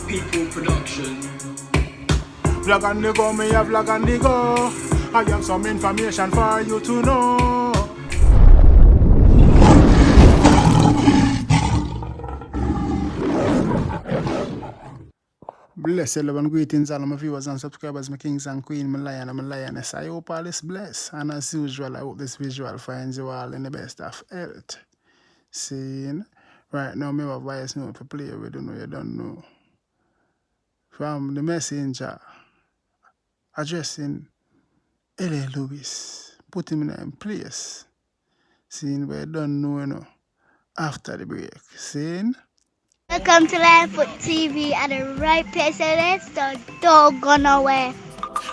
People production. Vlog on the go, me a vlog on the go. I have some information for you to know. Blessed love and greetings all of my viewers and subscribers, my kings and queens, my lion and my lioness. I hope all is blessed, and as usual, I hope this visual finds you all in the best of health. Seeing right now, me have a voice note to play with, you don't know. From the messenger addressing L.A. Lewis, put him in a place. Seeing where you don't know, after the break. Seeing. Welcome to Lightfoot TV at the right place, and let's don't go nowhere.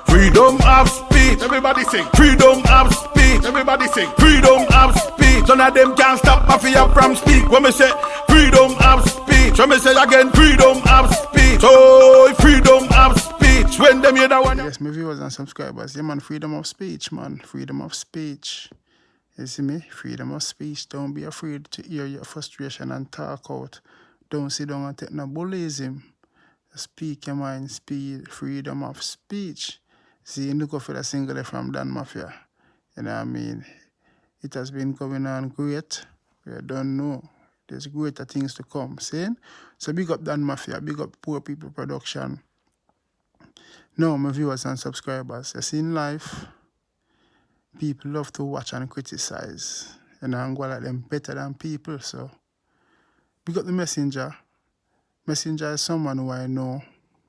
Freedom of speech, everybody sing. Freedom of speech, everybody sing. Freedom of speech, none of them can stop mafia from speak. When me say freedom of speech, when me say again freedom of speech. Oh, freedom of speech. When them hear that one. Yes, my viewers and subscribers, yeah man, freedom of speech, man, freedom of speech. You see me? Freedom of speech. Don't be afraid to hear your frustration and talk out. Don't sit down and take no bullyism. Speak your mind, speed, freedom of speech. See, look out for the single from Dan Mafia. You know what I mean? It has been going on great. We don't know. There's greater things to come. See? So big up Dan Mafia, big up Poor People Production. No, my viewers and subscribers, you see in life, people love to watch and criticize. And I'm going like them better than people, so. Big up the messenger. Messenger is someone who I know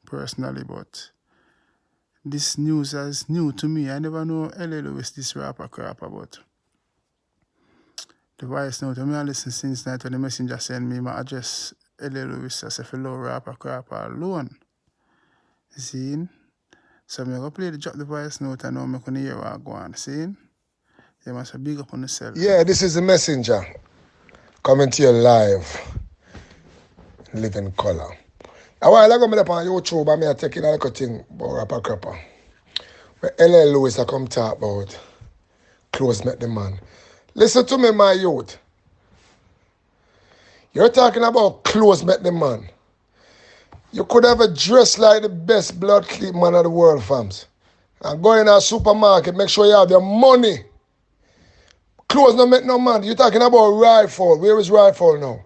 personally, but this news is new to me. I never know L.A. Lewis, this Rawpa Crawpa, but the voice note, I mean, I listen since night when the messenger sent me my address, L.A. Lewis, as a fellow Rawpa Crawpa alone. You see? So I'm going to play drop the voice note and now I'm going to hear what I go on. See? You must have big up on yourself. Yeah, this is the messenger coming to you live. Living color. A while ago, I on YouTube and I taking a little thing about Rawpa Crawpa. Where L.A. Lewis I come talk about clothes make the man. Listen to me, my youth. You're talking about clothes make the man. You could have a dress like the best blood clean man of the world, fams. And go in a supermarket, make sure you have your money. Clothes don't make no man. You're talking about rifle. Where is rifle now?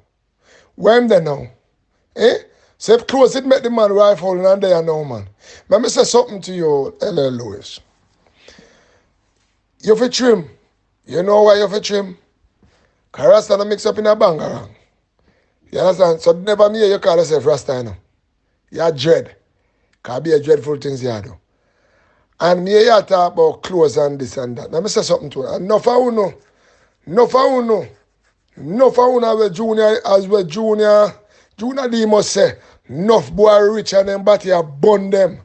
Where am they now? Eh? So if clothes it make the man rifle and there now, man. Let me say something to you, L.A. Lewis. You fi trim. You know why you fi trim? Because Rasta don't mix up in a bangarang. You understand? So never me you call yourself Rasta, you know. You're dread. Because be a dreadful things you do. And me you talk about clothes and this and that. Let me say something to you. Enough of you know. Enough of you know. Enough of you know as well junior D must say, enough boy rich and them body a bun them.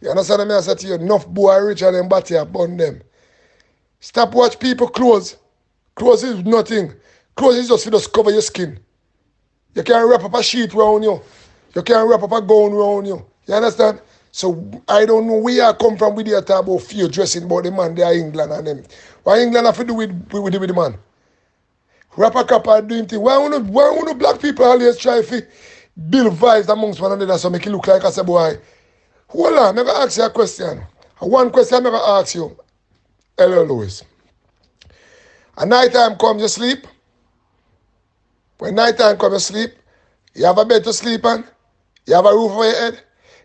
You understand me? I say to you, enough boy rich and them body a bun them. Stop watch people clothes. Clothes is nothing. Clothes is just to just cover your skin. You can't wrap up a sheet around you. You can't wrap up a gown around you. You understand? So I don't know where I come from with the talk about fear dressing about the man there in England and them. What England have to do with the man? Rawpa Crawpa doing things. Why would black people always try to build vibes amongst one another so make it look like I say, boy, hold on, I'm going to ask you a question. One question I'm going to ask you, L.A. Lewis. At night time come, you sleep. When night time come, you sleep. You have a bed to sleep on. You have a roof over your head.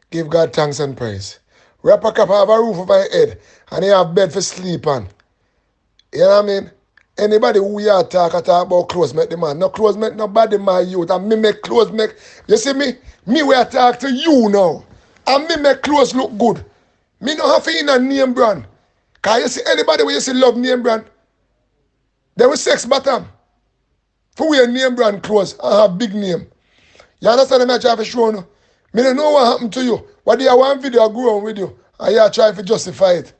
Give God thanks and praise. Rawpa Crawpa have a roof over your head and you have bed for sleep on. You know what I mean? Anybody who you talk about clothes make the man. No clothes make nobody my youth. And me make clothes make. You see me? Me where I talk to you now. And me make clothes look good. Me no have to in a name brand. Cause you see anybody where you see love name brand. They will sex bottom. For wear name brand clothes and have big name. You understand me? I try to show you. Me don't know what happened to you. What do you want video I go on with you? And you try to justify it.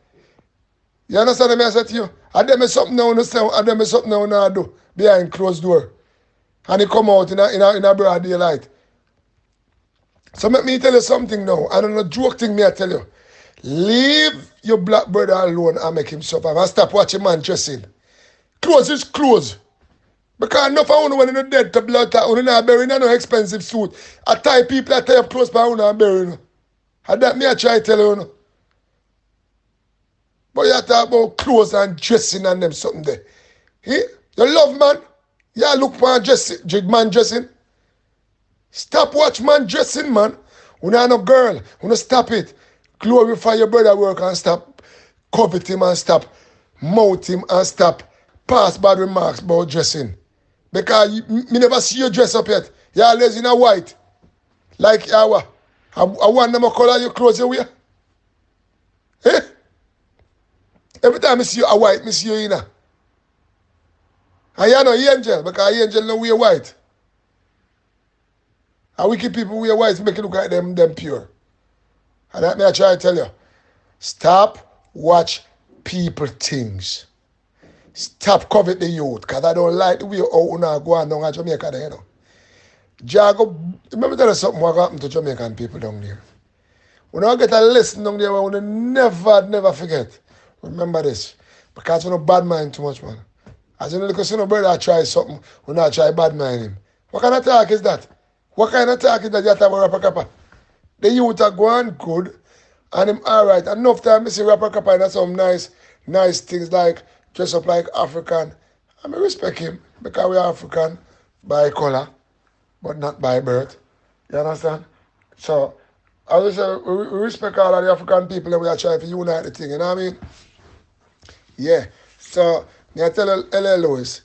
You understand me? I said to you. And them is something now understand, and them is something now do behind closed door. And it come out in a broad daylight. So let me tell you something now. I don't know joke thing me I tell you. Leave your black brother alone and make him suffer. And stop watching man dressing. Clothes is clothes. Because enough of you when you're dead to blood, you not burying no expensive suit. I tie people that tie up close by you not burying. And that me I try to tell you. But you talk about clothes and dressing and them something there. You love man. You look for man dressing. Stop watch man dressing, man. You not no girl. You not stop it. Glorify your brother work and stop covet him and stop mouth him and stop pass bad remarks about dressing. Because me never see you dress up yet. You always in a white. Like I want them to color your clothes you wear. Eh? Every time I see you a white, I see you in a. And you know angel, because angel no wear white. And wicked people wear white make it look like them pure. And that me I try to tell you. Stop watch people things. Stop covet the youth, because I don't like the way how you go on down at Jamaica there, you know. Jago, let me tell you something what happened to Jamaican people down there. When I get a lesson down there, I will never forget. Remember this. Because you don't bad mind too much, man. As you know, because you know, brother try something, we not try bad mind him. What kind of talk is that? What kind of talk is that you have about Rawpa Crawpa? The youth are going good, and him alright. Enough time I see Rawpa Crawpa and some nice things like dress up like African. I mean, respect him because we are African by color, but not by birth. You understand? So, as I say, we respect all of the African people and we are trying to unite the thing, you know what I mean? Yeah. So, I tell L.A. Lewis,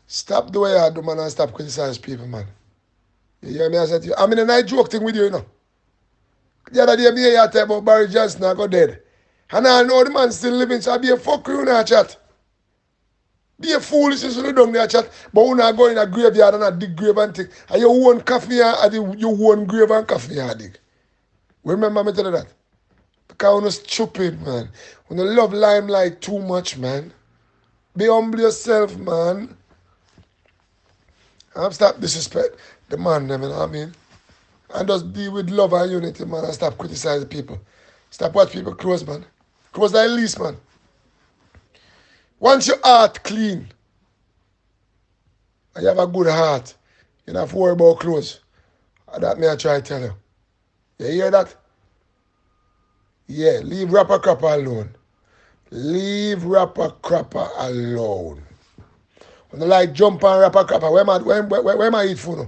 stop the way you do, man, and stop criticizing people, man. You hear me? I said to you, I mean, a nice joke thing with you, you know. The other day, me hear you talk about Barry Johnson, I go dead. And I know the man still living, so I be a fuck you in that chat. Be a foolish if you don't there chat, but when I go in a graveyard and I dig grave and thing, and you own coffee and you own grave and coffee and dig. Remember me tell you that? Because you're stupid, man. When you love limelight too much, man. Be humble yourself, man. And stop disrespect the man, you know what I mean? And just deal with love and unity, man, and stop criticizing people. Stop watch people close, man. Close like least, man. Once your heart clean, and you have a good heart, you don't have to worry about clothes. And that me I try to tell you. You hear that? Yeah, leave Rawpa Crawpa alone. Leave Rawpa Crawpa alone. When you like jump on Rawpa Crawpa, where am I eat food?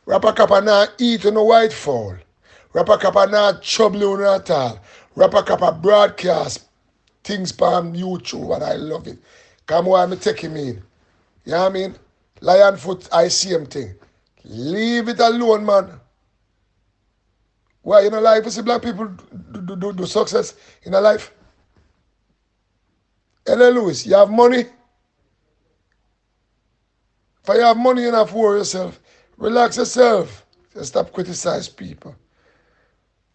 Rawpa Crawpa not eat no white fowl. Rawpa Crawpa not trouble you at all. Rawpa Crawpa broadcast things on YouTube and I love it. Come on, me take him in. You know what I mean? Lion foot, I see him thing. Leave it alone, man. Why, you know, like, you see black people do success in a life? L.A. Lewis, you have money? If you have money, you don't have to worry yourself. Relax yourself. Just stop criticizing people.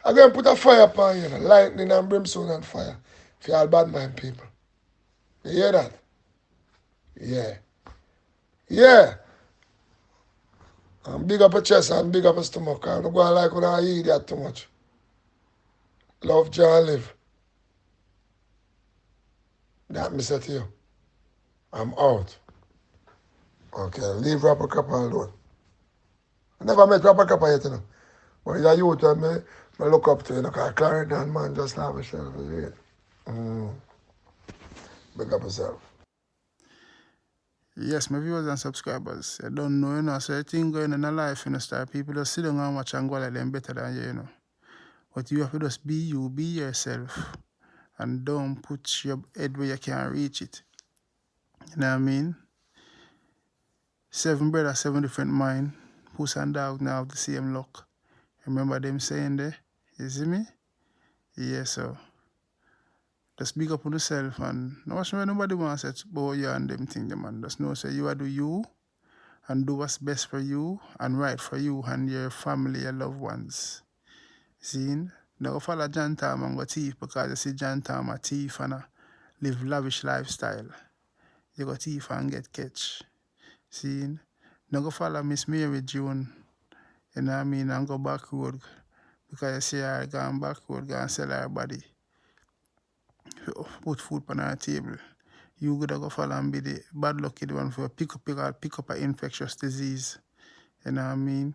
I'm going to put a fire upon you, lightning and brimstone and fire. For all bad mind people. You hear that? Yeah. Yeah. And big up a chest and big up a stomach. I'm not going to like when I eat that too much. Love, John, live. That me say to you. I'm out. Okay, leave Rawpa Crawpa alone. I never met Rawpa Crawpa yet, you know. But he's a youth and me look up to, you know, because Clarendon, man, just have yourself. Big up yourself. Yes, my viewers and subscribers, I don't know, you know, so thing going on in life, you know, start people just sit down and watch and go like them better than you, you know. But you have to just be you, be yourself, and don't put your head where you can't reach it. You know what I mean? 7 brothers, 7 different minds. Puss and dog now have the same luck. Remember them saying there? You see me? Yeah, so just big up on yourself and no watch when nobody wants to say about you and them thing, man. Just know say you are do you and do what's best for you and right for you and your family, your loved ones. See? Don't follow John Tom and go thief because you see John Tom a thief and live lavish lifestyle. You go thief and get catch. See? Don't go follow Miss Mary June, you know what I mean, and go back road because you see her going back road, go and sell her body. Put food on her table. you gotta go follow and be the bad lucky the one for pick up an infectious disease. You know what I mean?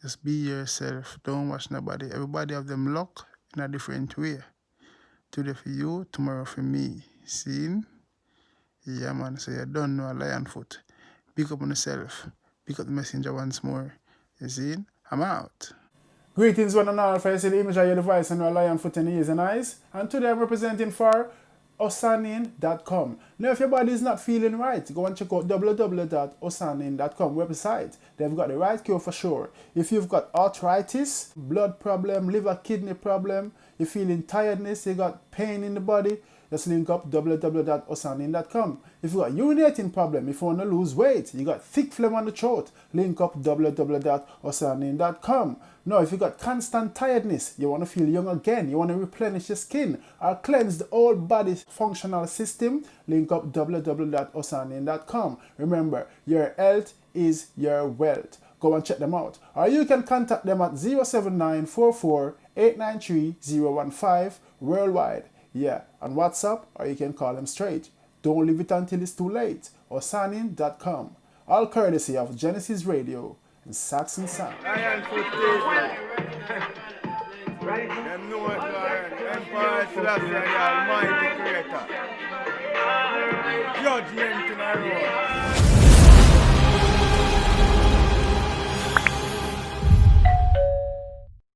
Just be yourself. Don't watch nobody. Everybody have them luck in a different way. Today for you, tomorrow for me. See? Yeah, man. So you don't know a lion foot. Pick up on yourself. Pick up the messenger once more. You see? I'm out. Greetings one and all, for the image of your device and a lion foot in the ears and eyes. And today I'm representing for osanin.com. Now if your body is not feeling right, go and check out www.osanin.com website. They've got the right cure for sure. If you've got arthritis, blood problem, liver, kidney problem, you're feeling tiredness, you got pain in the body, just link up www.osanin.com. If you got urinating problem, if you want to lose weight, you got thick phlegm on the throat, link up www.osanin.com. Now, if you got constant tiredness, you want to feel young again, you want to replenish your skin or cleanse the whole body functional system, link up www.osanin.com. Remember, your health is your wealth. Go and check them out. Or you can contact them at 07944-893-015 worldwide. Yeah, on WhatsApp, or you can call them straight. Don't leave it until it's too late. Osanin.com. All courtesy of Genesis Radio and Saxon Sound. Lion foot them know it, Lord. Emperor Selassie, the Almighty Creator. Judgment in our road.